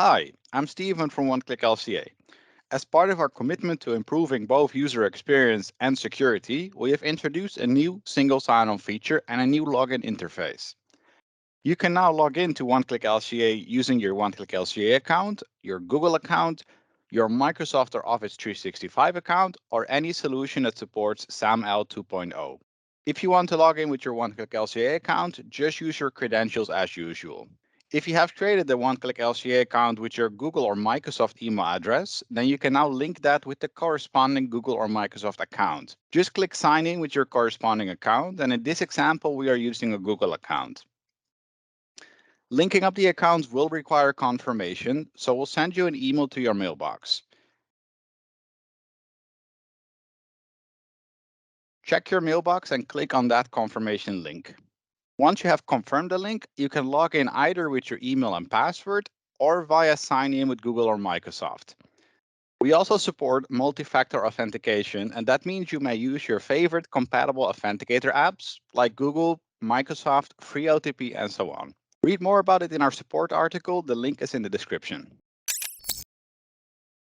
Hi, I'm Steven from Click LCA. As part of our commitment to improving both user experience and security, we have introduced a new single sign-on feature and a new login interface. You can now log in to Click LCA using your Click LCA account, your Google account, your Microsoft or Office 365 account, or any solution that supports SAML 2.0. If you want to log in with your Click LCA account, just use your credentials as usual. If you have created the Click LCA account with your Google or Microsoft email address, then you can now link that with the corresponding Google or Microsoft account. Just click sign in with your corresponding account, and in this example, we are using a Google account. Linking up the accounts will require confirmation, so we'll send you an email to your mailbox. Check your mailbox and click on that confirmation link. Once you have confirmed the link, you can log in either with your email and password or via sign in with Google or Microsoft. We also support multi-factor authentication, and that means you may use your favorite compatible authenticator apps like Google, Microsoft, FreeOTP, and so on. Read more about it in our support article. The link is in the description.